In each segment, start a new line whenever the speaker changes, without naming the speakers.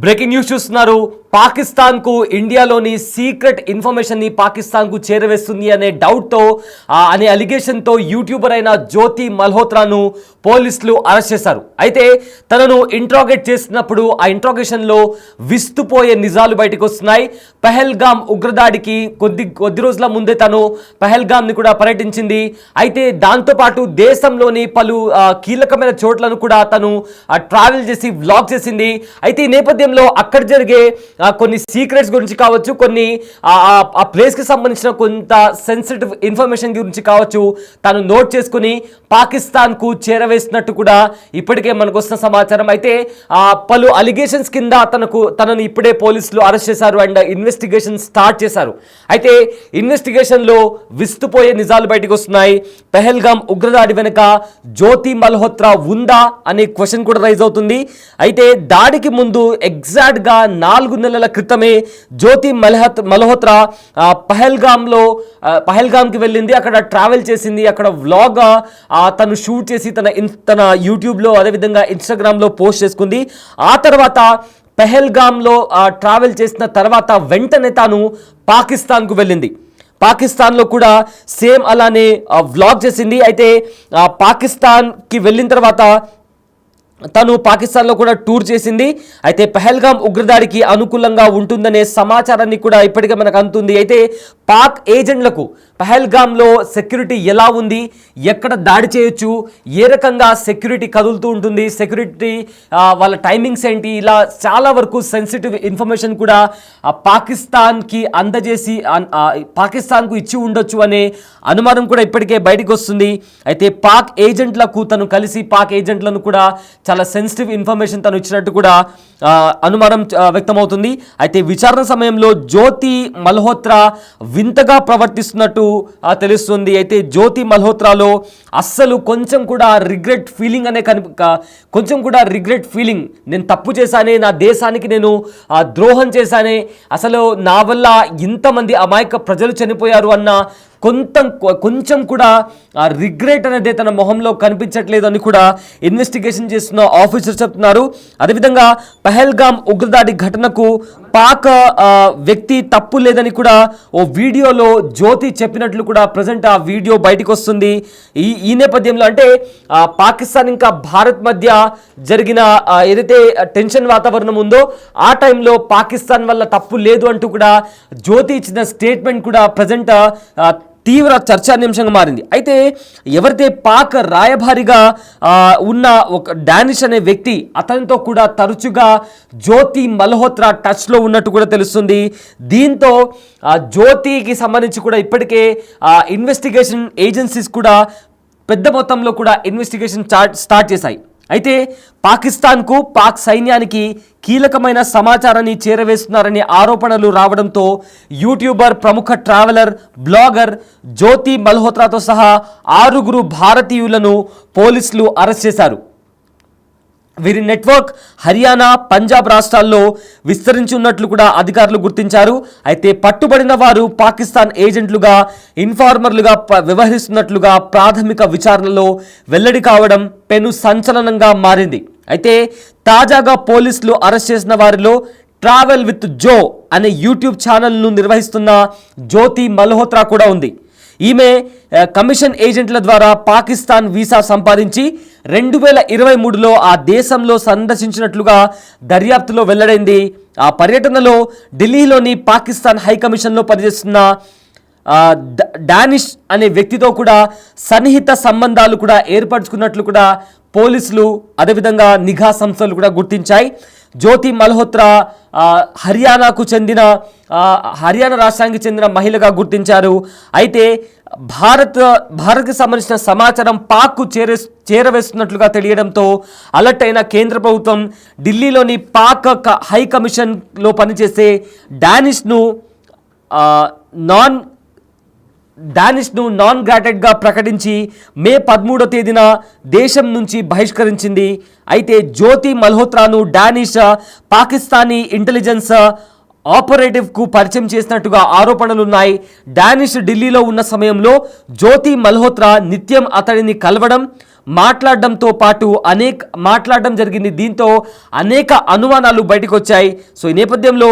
Breaking news చూస్తున్నారు. పాకిస్తాన్ కు ఇండియాలోని సీక్రెట్ ఇన్ఫర్మేషన్ ని పాకిస్తాన్ కు చేరవేస్తుంది అనే డౌట్ తో అనే అలిగేషన్ తో యూట్యూబర్ అయిన జ్యోతి మల్హోత్రాను పోలీసులు అరెస్ట్ చేశారు. అయితే తనను ఇంట్రాగేట్ చేసినప్పుడు ఆ ఇంట్రాగేషన్ లో విస్తుపోయే నిజాలు బయటకు వస్తున్నాయి. పహల్గామ్ ఉగ్రదాడికి కొద్ది రోజుల ముందే తను పహల్గామ్ ని కూడా పర్యటించింది. అయితే దాంతో పాటు దేశంలోని పలు కీలకమైన చోట్లను కూడా తను ట్రావెల్ చేసి వ్లాగ్ చేసింది. అయితే ఈ నేపథ్యంలో అక్కడ జరిగే కొన్ని సీక్రెట్స్ గురించి కావచ్చు, కొన్ని ఆ ప్లేస్ కి సంబంధించిన కొంత సెన్సిటివ్ ఇన్ఫర్మేషన్ గురించి కావచ్చు తను నోట్ చేసుకుని పాకిస్తాన్ కు చేరవేసినట్టు కూడా ఇప్పటికే మనకు వస్తున్న సమాచారం. అయితే పలు అలిగేషన్స్ కింద తనను ఇప్పుడే పోలీసులు అరెస్ట్ చేశారు అండ్ ఇన్వెస్టిగేషన్ స్టార్ట్ చేశారు. అయితే ఇన్వెస్టిగేషన్ లో విస్తుపోయే నిజాలు బయటకు వస్తున్నాయి. పహల్గామ్ ఉగ్రదాడి వెనుక జ్యోతి మల్హోత్రా ఉందా అనే క్వశ్చన్ కూడా రైజ్ అవుతుంది. అయితే దాడికి ముందు ఎగ్జాక్ట్ గా 4 నెలల క్రితమే జ్యోతి మల్హోత్రా పహల్గామ్కి వెళ్ళింది. అక్కడ ట్రావెల్ చేసింది. అక్కడ వ్లాగ్ తను షూట్ చేసి తన యూట్యూబ్లో అదేవిధంగా ఇన్స్టాగ్రామ్లో పోస్ట్ చేసుకుంది. ఆ తర్వాత పహల్గామ్లో ట్రావెల్ చేసిన తర్వాత వెంటనే తాను పాకిస్తాన్కు వెళ్ళింది. పాకిస్తాన్లో కూడా సేమ్ అలానే వ్లాగ్ చేసింది. అయితే పాకిస్తాన్కి వెళ్ళిన తర్వాత తను పాకిస్తాన్లో కూడా టూర్ చేసింది. అయితే పహల్గామ్ ఉగ్రదాడికి అనుకూలంగా ఉంటుందనే సమాచారాన్ని కూడా ఇప్పటికే మనకు అందుతుంది. అయితే పాక్ ఏజెంట్లకు పహల్గామ్లో సెక్యూరిటీ ఎలా ఉంది, ఎక్కడ దాడి చేయొచ్చు, ఏ రకంగా సెక్యూరిటీ కదులుతూ ఉంటుంది, సెక్యూరిటీ వాళ్ళ టైమింగ్స్ ఏంటి, ఇలా చాలా వరకు సెన్సిటివ్ ఇన్ఫర్మేషన్ కూడా పాకిస్తాన్కి అందజేసి పాకిస్తాన్కు ఇచ్చి ఉండొచ్చు అనే అనుమానం కూడా ఇప్పటికే బయటకు వస్తుంది. అయితే పాక్ ఏజెంట్లకు తను కలిసి పాక్ ఏజెంట్లను కూడా చాలా సెన్సిటివ్ ఇన్ఫర్మేషన్ తను ఇచ్చినట్టు కూడా అనుమానం వ్యక్తమవుతుంది. అయితే విచారణ సమయంలో జ్యోతి మల్హోత్రా వింతగా ప్రవర్తిస్తున్నట్టు తెలుస్తుంది. అయితే జ్యోతి మల్హోత్రాలో అస్సలు కొంచెం కూడా రిగ్రెట్ ఫీలింగ్ కొంచెం కూడా రిగ్రెట్ ఫీలింగ్, నేను తప్పు చేశానే, నా దేశానికి నేను ద్రోహం చేశానే, అసలు నా వల్ల ఇంతమంది అమాయక ప్రజలు చనిపోయారు అన్న కొంచెం కూడా రిగ్రెట్ అనేది తన మొహంలో కనిపించట్లేదు అని కూడా ఇన్వెస్టిగేషన్ చేస్తున్న ఆఫీసర్ చెప్తున్నారు. అదేవిధంగా పహల్గామ్ ఉగ్రదాడి ఘటనకు పాక్ వ్యక్తి తప్పు లేదని కూడా ఓ వీడియోలో జ్యోతి చెప్పినట్లు కూడా ప్రజెంట్ ఆ వీడియో బయటకు వస్తుంది. ఈ నేపథ్యంలో అంటే పాకిస్తాన్ ఇంకా భారత్ మధ్య జరిగిన ఏదైతే టెన్షన్ వాతావరణం ఉందో ఆ టైంలో పాకిస్తాన్ వల్ల తప్పు లేదు అంటూ కూడా జ్యోతి ఇచ్చిన స్టేట్మెంట్ కూడా ప్రజెంట్ తీవ్ర చర్చానీయాంశంగా మారింది. అయితే ఎవరైతే పాక్ రాయబారిగా ఉన్న ఒక డానిష్ అనే వ్యక్తి, అతనితో కూడా తరచుగా జ్యోతి మల్హోత్రా టచ్లో ఉన్నట్టు కూడా తెలుస్తుంది. దీంతో జ్యోతికి సంబంధించి కూడా ఇప్పటికే ఇన్వెస్టిగేషన్ ఏజెన్సీస్ కూడా పెద్ద మొత్తంలో కూడా ఇన్వెస్టిగేషన్ స్టార్ట్ చేశాయి. అయితే పాకిస్తాన్కు పాక్ సైన్యానికి కీలకమైన సమాచారాన్ని చేరవేస్తున్నారనే ఆరోపణలు రావడంతో యూట్యూబర్, ప్రముఖ ట్రావెలర్, బ్లాగర్ జ్యోతి మల్హోత్రాతో సహా 6 భారతీయులను పోలీసులు అరెస్ట్ చేశారు. వీరి నెట్వర్క్ హర్యానా, పంజాబ్ రాష్ట్రాల్లో విస్తరించి ఉన్నట్లు కూడా అధికారులు గుర్తించారు. అయితే పట్టుబడిన వారు పాకిస్తాన్ ఏజెంట్లుగా, ఇన్ఫార్మర్లుగా వ్యవహరిస్తున్నట్లుగా ప్రాథమిక విచారణలో వెల్లడి కావడం పెను సంచలనంగా మారింది. అయితే తాజాగా పోలీసులు అరెస్ట్ చేసిన వారిలో ట్రావెల్ విత్ జో అనే యూట్యూబ్ ఛానల్ను నిర్వహిస్తున్న జ్యోతి మల్హోత్రా కూడా ఉంది. ఈమె కమిషన్ ఏజెంట్ల ద్వారా పాకిస్తాన్ వీసా సంపాదించి 2023లో ఆ దేశంలో సందర్శించినట్లుగా దర్యాప్తులో వెల్లడైంది. ఆ పర్యటనలో ఢిల్లీలోని పాకిస్తాన్ హైకమిషన్లో పనిచేస్తున్న డానిష్ అనే వ్యక్తితో కూడా సన్నిహిత సంబంధాలు కూడా ఏర్పరచుకున్నట్లు కూడా పోలీసులు అదేవిధంగా నిఘా సంస్థలు కూడా గుర్తించాయి. జ్యోతి మల్హోత్రా హర్యానా రాష్ట్రానికి చెందిన మహిళగా గుర్తించారు. అయితే భారత్కి సంబంధించిన సమాచారం పాక్కు చేరవేస్తున్నట్లుగా తెలియడంతో అలర్ట్ అయిన కేంద్ర ప్రభుత్వం ఢిల్లీలోని పాక్ హై కమిషన్లో పనిచేసే డానిష్ను నాన్ గ్రాటెడ్గా ప్రకటించి మే 13వ తేదీన దేశం నుంచి బహిష్కరించింది. అయితే జ్యోతి మల్హోత్రాను డానిష్ పాకిస్తానీ ఇంటెలిజెన్స్ ఆపరేటివ్కు పరిచయం చేసినట్టుగా ఆరోపణలున్నాయి. డానిష్ ఢిల్లీలో ఉన్న సమయంలో జ్యోతి మల్హోత్రా నిత్యం అతడిని కలవడం, మాట్లాడడంతో పాటు మాట్లాడడం జరిగింది. దీంతో అనేక అనుమానాలు బయటకు వచ్చాయి. సో ఈ నేపథ్యంలో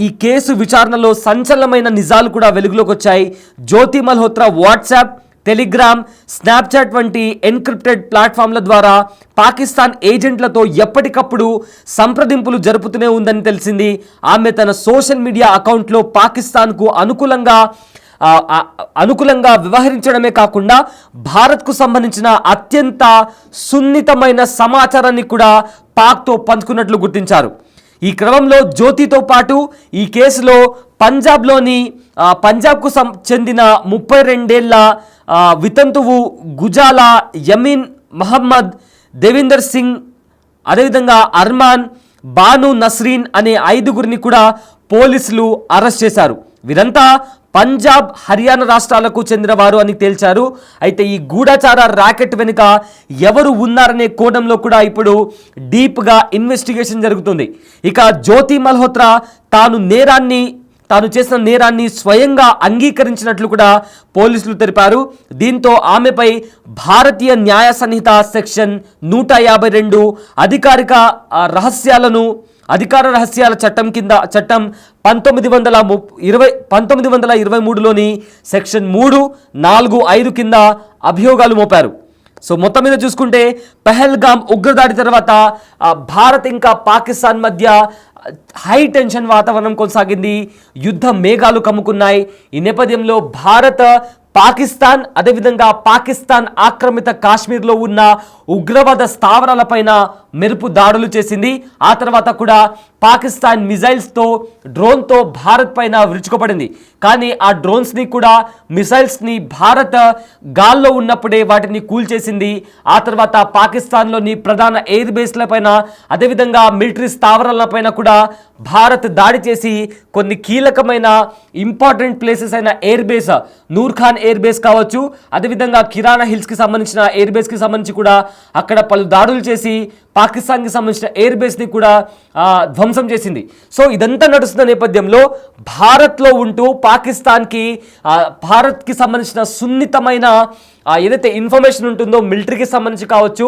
ఈ కేసు విచారణలో సంచలనమైన నిజాలు కూడా వెలుగులోకి వచ్చాయి. జ్యోతి మల్హోత్రా వాట్సాప్, టెలిగ్రామ్, స్నాప్చాట్ వంటి ఎన్క్రిప్టెడ్ ప్లాట్ఫామ్ల ద్వారా పాకిస్తాన్ ఏజెంట్లతో ఎప్పటికప్పుడు సంప్రదింపులు జరుపుతూనే ఉందని తెలిసింది. ఆమె తన సోషల్ మీడియా అకౌంట్లో పాకిస్తాన్కు అనుకూలంగా వ్యవహరించడమే కాకుండా భారత్కు సంబంధించిన అత్యంత సున్నితమైన సమాచారాన్ని కూడా పాక్తో పంచుకున్నట్లు గుర్తించారు. ఈ క్రమంలో జ్యోతితో పాటు ఈ కేసులో పంజాబ్కు చెందిన 32 ఏళ్ల వితంతువు గుజాలా యమీన్ మహమ్మద్, దేవిందర్ సింగ్, అదేవిధంగా అర్మాన్, బాను నస్రీన్ అనే 5గురిని కూడా పోలీసులు అరెస్ట్ చేశారు. వీరంతా పంజాబ్, హర్యానా రాష్ట్రాలకు చెందినవారు అని తేల్చారు. అయితే ఈ గూఢచార ర్యాకెట్ వెనుక ఎవరు ఉన్నారనే కోణంలో కూడా ఇప్పుడు డీప్గా ఇన్వెస్టిగేషన్ జరుగుతుంది. ఇక జ్యోతి మల్హోత్రా తాను చేసిన నేరాన్ని స్వయంగా అంగీకరించినట్లు కూడా పోలీసులు తెలిపారు. దీంతో ఆమెపై భారతీయ న్యాయ సంహిత సెక్షన్ 152 అధికార రహస్యాల చట్టం కింద 1923లోని సెక్షన్ 3, 4, 5 కింద అభియోగాలు మోపారు. సో మొత్తం మీద చూసుకుంటే పెహల్గామ్ ఉగ్రదాడి తర్వాత భారత్ ఇంకా పాకిస్తాన్ మధ్య హై టెన్షన్ వాతావరణం కొనసాగింది. యుద్ధ మేఘాలు కమ్ముకున్నాయి. ఈ నేపథ్యంలో భారత్, పాకిస్తాన్, అదేవిధంగా పాకిస్తాన్ ఆక్రమిత కాశ్మీర్లో ఉన్న ఉగ్రవాద స్థావరాలపైన మెరుపు దాడులు చేసింది. ఆ తర్వాత కూడా పాకిస్తాన్ మిజైల్స్తో, డ్రోన్తో భారత్ పైన విరుచుకుపడింది. కానీ ఆ డ్రోన్స్ని కూడా, మిసైల్స్ని భారత్ గాల్లో ఉన్నప్పుడే వాటిని కూల్చేసింది. ఆ తర్వాత పాకిస్తాన్లోని ప్రధాన ఎయిర్ బేస్లపైన, అదేవిధంగా మిలిటరీ స్థావరాలపైన కూడా భారత్ దాడి చేసి కొన్ని కీలకమైన ఇంపార్టెంట్ ప్లేసెస్ అయిన air base, Nur Khan air base కావచ్చు, అదేవిధంగా కిరాణా హిల్స్కి సంబంధించిన ఎయిర్ బేస్కి సంబంధించి కూడా అక్కడ పలు దాడులు చేసి పాకిస్తాన్కి సంబంధించిన ఎయిర్ బేస్ని కూడా ధ్వంసం చేసింది. సో ఇదంతా నడుస్తున్న నేపథ్యంలో భారత్లో ఉంటూ భారత్కి సంబంధించిన సున్నితమైన ఏదైతే ఇన్ఫర్మేషన్ ఉంటుందో, మిలిటరీకి సంబంధించి కావచ్చు,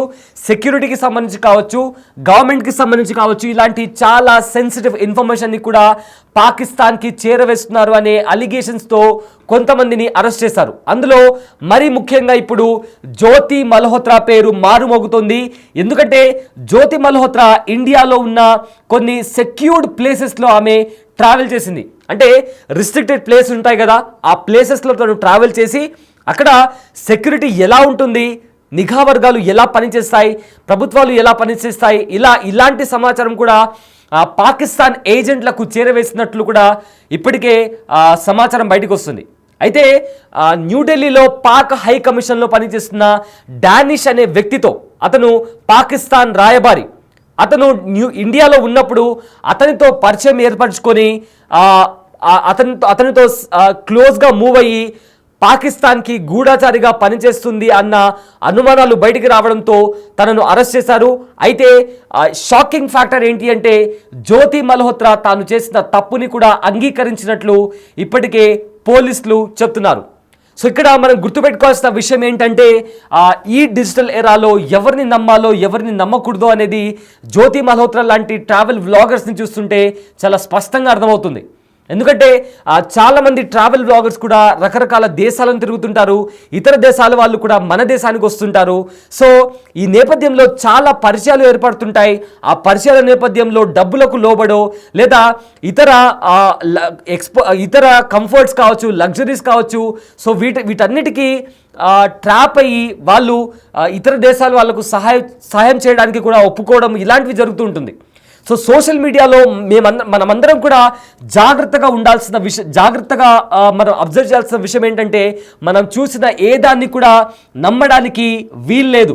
సెక్యూరిటీకి సంబంధించి కావచ్చు, గవర్నమెంట్కి సంబంధించి కావచ్చు, ఇలాంటి చాలా సెన్సిటివ్ ఇన్ఫర్మేషన్ని కూడా పాకిస్తాన్కి చేరవేస్తున్నారు అనే అలిగేషన్స్తో కొంతమందిని అరెస్ట్ చేశారు. అందులో మరీ ముఖ్యంగా ఇప్పుడు జ్యోతి మల్హోత్రా పేరు మారుమోగుతోంది. ఎందుకంటే జ్యోతి మల్హోత్రా ఇండియాలో ఉన్న కొన్ని సెక్యూర్డ్ ప్లేసెస్లో ఆమె ట్రావెల్ చేసింది. అంటే రిస్ట్రిక్టెడ్ ప్లేస్ ఉంటాయి కదా, ఆ ప్లేసెస్లో తను ట్రావెల్ చేసి అక్కడ సెక్యూరిటీ ఎలా ఉంటుంది, నిఘా వర్గాలు ఎలా పనిచేస్తాయి, ప్రభుత్వాలు ఎలా పనిచేస్తాయి, ఇలాంటి సమాచారం కూడా పాకిస్తాన్ ఏజెంట్లకు చేరవేసినట్లు కూడా ఇప్పటికే సమాచారం బయటకు వస్తుంది. అయితే న్యూఢిల్లీలో పాక్ హై కమిషన్లో పనిచేస్తున్న డానిష్ అనే వ్యక్తితో, అతను పాకిస్తాన్ రాయబారి, అతను ఇండియాలో ఉన్నప్పుడు అతనితో పరిచయం ఏర్పరచుకొని అతనితో క్లోజ్గా మూవ్ అయ్యి పాకిస్తాన్కి గూఢచారిగా పనిచేస్తుంది అన్న అనుమానాలు బయటికి రావడంతో తనను అరెస్ట్ చేశారు. అయితే షాకింగ్ ఫ్యాక్టర్ ఏంటి అంటే జ్యోతి మల్హోత్రా తాను చేసిన తప్పుని కూడా అంగీకరించినట్లు ఇప్పటికే పోలీసులు చెప్తున్నారు. సో ఇక్కడ మనం గుర్తుపెట్టుకోవాల్సిన విషయం ఏంటంటే ఈ డిజిటల్ ఎరాలో ఎవరిని నమ్మాలో ఎవరిని నమ్మకూడదో అనేది జ్యోతి మల్హోత్రా లాంటి ట్రావెల్ వ్లాగర్స్ని చూస్తుంటే చాలా స్పష్టంగా అర్థమవుతుంది. ఎందుకంటే చాలామంది ట్రావెల్ బ్లాగర్స్ కూడా రకరకాల దేశాలను తిరుగుతుంటారు, ఇతర దేశాల వాళ్ళు కూడా మన దేశానికి వస్తుంటారు. సో ఈ నేపథ్యంలో చాలా పరిచయాలు ఏర్పడుతుంటాయి. ఆ పరిచయాల నేపథ్యంలో డబ్బులకు లోబడో లేదా ఇతర కంఫర్ట్స్ కావచ్చు, లగ్జరీస్ కావచ్చు, సో వీటన్నిటికీ ట్రాప్ అయ్యి వాళ్ళు ఇతర దేశాల వాళ్ళకు సహాయం చేయడానికి కూడా ఒప్పుకోవడం, ఇలాంటివి జరుగుతూ ఉంటుంది. సో సోషల్ మీడియాలో మనమందరం కూడా జాగ్రత్తగా మనం అబ్జర్వ్ చేయాల్సిన విషయం ఏంటంటే మనం చూసిన ఏ దాన్ని కూడా నమ్మడానికి వీల్లేదు.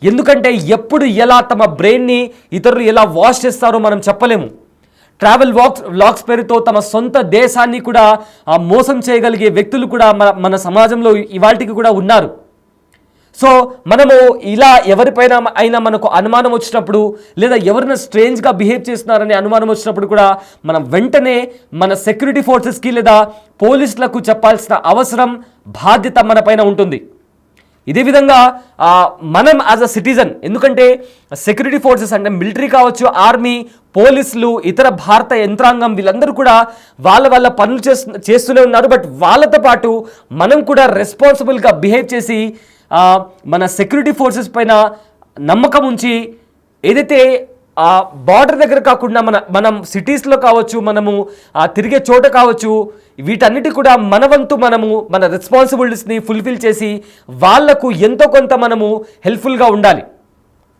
ఎందుకంటే ఎప్పుడు ఎలా తమ బ్రెయిన్ని ఇతరులు ఎలా వాష్ చేస్తారో మనం చెప్పలేము. ట్రావెల్ వ్లాగ్స్ పేరుతో తమ సొంత దేశాన్ని కూడా మోసం చేయగలిగే వ్యక్తులు కూడా మన సమాజంలో ఇవాళకి కూడా ఉన్నారు. సో మనము ఇలా ఎవరిపైన అయినా మనకు అనుమానం వచ్చినప్పుడు లేదా ఎవరైనా స్ట్రేంజ్గా బిహేవ్ చేస్తున్నారని అనుమానం వచ్చినప్పుడు కూడా మనం వెంటనే మన సెక్యూరిటీ ఫోర్సెస్కి లేదా పోలీసులకు చెప్పాల్సిన అవసరం, బాధ్యత మన పైన ఉంటుంది. ఇదే విధంగా మనం యాజ్ అ సిటిజన్, ఎందుకంటే సెక్యూరిటీ ఫోర్సెస్ అంటే మిలిటరీ కావచ్చు, ఆర్మీ, పోలీసులు, ఇతర భారత యంత్రాంగం, వీళ్ళందరూ కూడా వాళ్ళ పనులు చేస్తూనే ఉన్నారు. బట్ వాళ్ళతో పాటు మనం కూడా రెస్పాన్సిబుల్గా బిహేవ్ చేసి మన సెక్యూరిటీ ఫోర్సెస్ పైన నమ్మకం ఉంచి, ఏదైతే బార్డర్ దగ్గర కాకుండా మనం సిటీస్లో కావచ్చు, మనము తిరిగే చోట కావచ్చు, వీటన్నిటి కూడా మన వంతు మనము మన రెస్పాన్సిబిలిటీస్ని ఫుల్ఫిల్ చేసి వాళ్లకు ఎంతో కొంత మనము హెల్ప్ఫుల్గా ఉండాలి.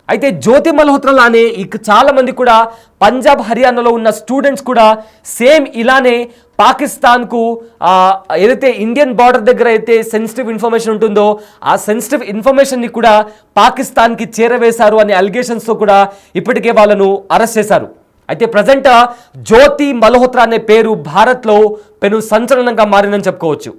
అయితే జ్యోతి మల్హోత్రా లానే ఇక చాలామంది కూడా పంజాబ్, హర్యానాలో ఉన్న స్టూడెంట్స్ కూడా సేమ్ ఇలానే పాకిస్తాన్కు ఏదైతే ఇండియన్ బార్డర్ దగ్గర అయితే సెన్సిటివ్ ఇన్ఫర్మేషన్ ఉంటుందో ఆ సెన్సిటివ్ ఇన్ఫర్మేషన్ని కూడా పాకిస్తాన్కి చేరవేశారు అనే అలిగేషన్స్తో కూడా ఇప్పటికే వాళ్ళను అరెస్ట్ చేశారు. అయితే ప్రజెంట్ జ్యోతి మల్హోత్రా అనే పేరు భారత్లో పెను సంచలనంగా మారిందని చెప్పుకోవచ్చు.